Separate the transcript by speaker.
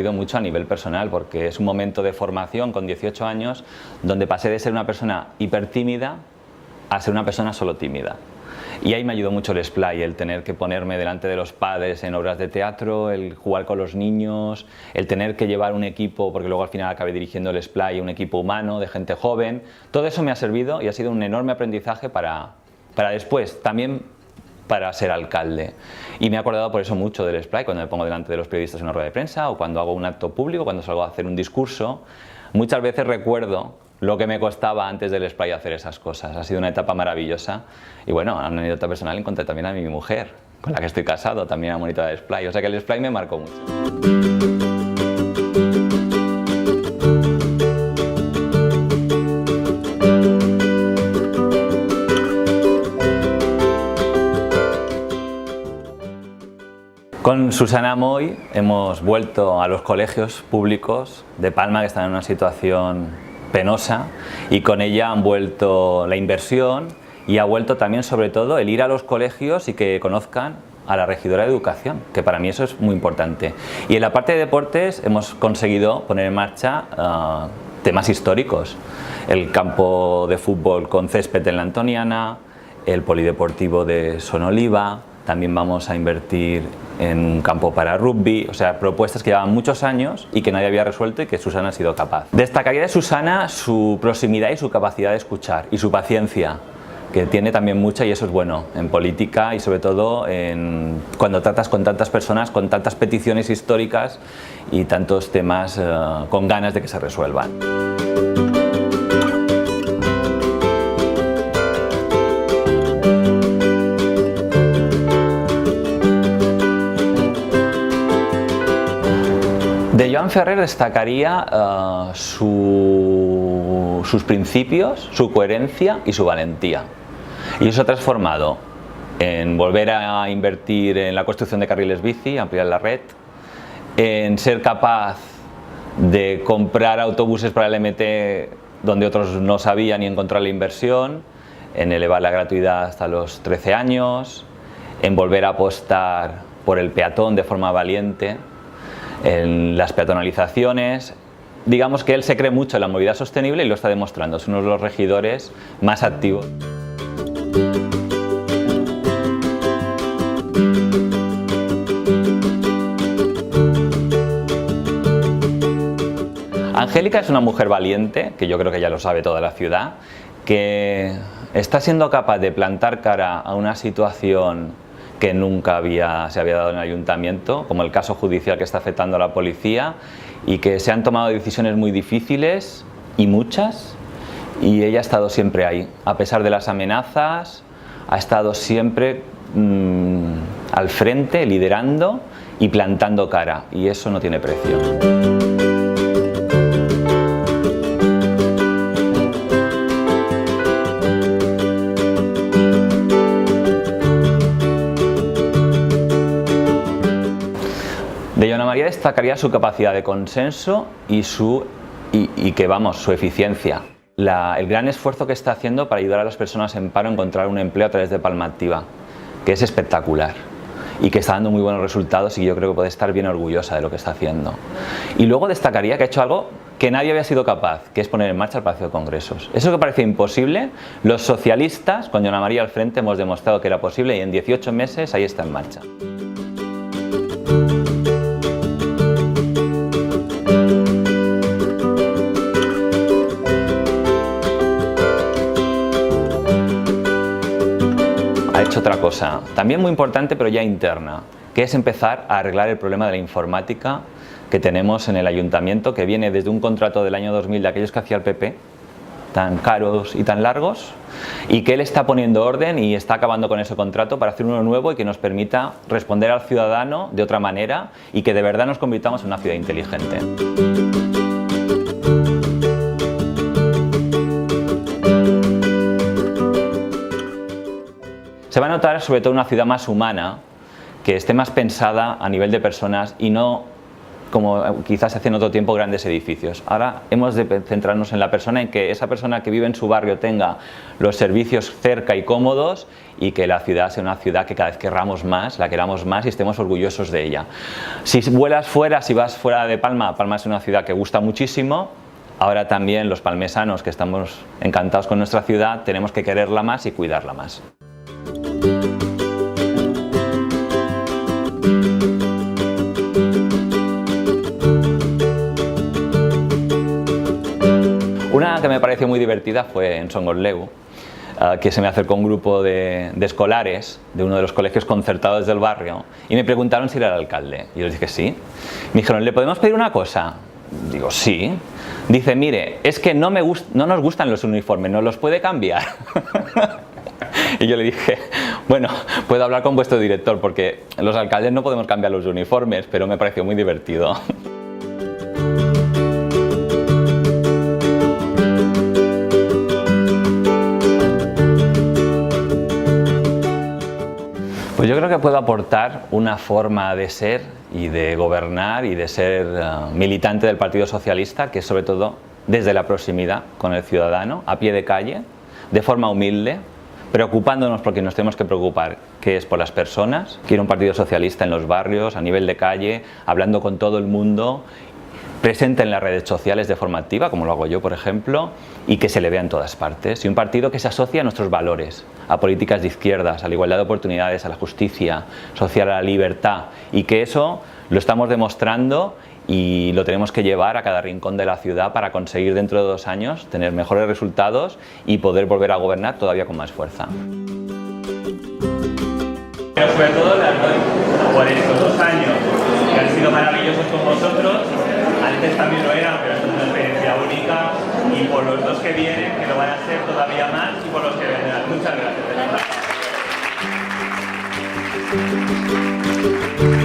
Speaker 1: servido mucho a nivel personal, porque es un momento de formación con 18 años donde pasé de ser una persona hipertímida a ser una persona solo tímida. Y ahí me ayudó mucho el splay, el tener que ponerme delante de los padres en obras de teatro, el jugar con los niños, el tener que llevar un equipo, porque luego al final acabé dirigiendo el splay, un equipo humano de gente joven. Todo eso me ha servido y ha sido un enorme aprendizaje para después, también para ser alcalde. Y me he acordado por eso mucho del splay, cuando me pongo delante de los periodistas en una rueda de prensa o cuando hago un acto público, cuando salgo a hacer un discurso. Muchas veces recuerdo lo que me costaba antes del splay hacer esas cosas. Ha sido una etapa maravillosa. Y bueno, a una anécdota personal encontré también a mi mujer, con la que estoy casado, también a monitora de splay. O sea que el splay me marcó mucho. Con Susana Moy hemos vuelto a los colegios públicos de Palma, que están en una situación penosa, y con ella han vuelto la inversión y ha vuelto también, sobre todo, el ir a los colegios y que conozcan a la regidora de Educación, que para mí eso es muy importante. Y en la parte de deportes hemos conseguido poner en marcha temas históricos: el campo de fútbol con césped en la Antoniana, el polideportivo de Sonoliva. También vamos a invertir en un campo para rugby, o sea, propuestas que llevaban muchos años y que nadie había resuelto y que Susana ha sido capaz. Destacaría de Susana su proximidad y su capacidad de escuchar y su paciencia, que tiene también mucha, y eso es bueno en política y sobre todo cuando tratas con tantas personas, con tantas peticiones históricas y tantos temas con ganas de que se resuelvan. De Joan Ferrer destacaría sus principios, su coherencia y su valentía. Y eso ha transformado en volver a invertir en la construcción de carriles bici, ampliar la red, en ser capaz de comprar autobuses para el MT donde otros no sabían y encontrar la inversión, en elevar la gratuidad hasta los 13 años, en volver a apostar por el peatón de forma valiente, en las peatonalizaciones. Digamos que él se cree mucho en la movilidad sostenible y lo está demostrando. Es uno de los regidores más activos. Angélica es una mujer valiente, que yo creo que ya lo sabe toda la ciudad, que está siendo capaz de plantar cara a una situación que nunca se había dado en el ayuntamiento, como el caso judicial que está afectando a la policía, y que se han tomado decisiones muy difíciles y muchas, y ella ha estado siempre ahí, a pesar de las amenazas, ha estado siempre al frente, liderando y plantando cara, y eso no tiene precio. De Yona María destacaría su capacidad de consenso y su eficiencia. El gran esfuerzo que está haciendo para ayudar a las personas en paro a encontrar un empleo a través de Palma Activa, que es espectacular y que está dando muy buenos resultados, y yo creo que puede estar bien orgullosa de lo que está haciendo. Y luego destacaría que ha hecho algo que nadie había sido capaz, que es poner en marcha el Palacio de Congresos. Eso que parecía imposible, los socialistas, con Yona María al frente, hemos demostrado que era posible, y en 18 meses ahí está en marcha. Ha hecho otra cosa, también muy importante pero ya interna, que es empezar a arreglar el problema de la informática que tenemos en el ayuntamiento, que viene desde un contrato del año 2000 de aquellos que hacía el PP, tan caros y tan largos, y que él está poniendo orden y está acabando con ese contrato para hacer uno nuevo y que nos permita responder al ciudadano de otra manera y que de verdad nos convirtamos en una ciudad inteligente. Se va a notar sobre todo una ciudad más humana, que esté más pensada a nivel de personas y no como quizás se hace en otro tiempo, grandes edificios. Ahora hemos de centrarnos en la persona, en que esa persona que vive en su barrio tenga los servicios cerca y cómodos, y que la ciudad sea una ciudad que cada vez queramos más, la queramos más y estemos orgullosos de ella. Si vuelas fuera, si vas fuera de Palma, Palma es una ciudad que gusta muchísimo. Ahora también los palmesanos, que estamos encantados con nuestra ciudad, tenemos que quererla más y cuidarla más. Una que me pareció muy divertida fue en Songorleu, que se me acercó un grupo de escolares de uno de los colegios concertados del barrio y me preguntaron si era el alcalde. Y yo les dije sí. Me dijeron, ¿le podemos pedir una cosa? Digo, sí. Dice, mire, es que no nos gustan los uniformes, ¿nos los puede cambiar? Y yo le dije, bueno, puedo hablar con vuestro director porque los alcaldes no podemos cambiar los uniformes, pero me pareció muy divertido. Pues yo creo que puedo aportar una forma de ser y de gobernar y de ser militante del Partido Socialista, que es sobre todo desde la proximidad con el ciudadano, a pie de calle, de forma humilde, preocupándonos porque nos tenemos que preocupar, que es por las personas. Quiero un Partido Socialista en los barrios, a nivel de calle, hablando con todo el mundo, presente en las redes sociales de forma activa, como lo hago yo, por ejemplo, y que se le vea en todas partes. Y un partido que se asocia a nuestros valores, a políticas de izquierdas, a la igualdad de oportunidades, a la justicia social, a la libertad, y que eso lo estamos demostrando y lo tenemos que llevar a cada rincón de la ciudad para conseguir dentro de 2 años tener mejores resultados y poder volver a gobernar todavía con más fuerza.
Speaker 2: Pero sobre todo les doy por estos 2 años que han sido maravillosos con vosotros, antes también lo eran, pero esto es una experiencia única, y por los 2 que vienen, que lo van a ser todavía más, y por los que vendrán. Muchas gracias.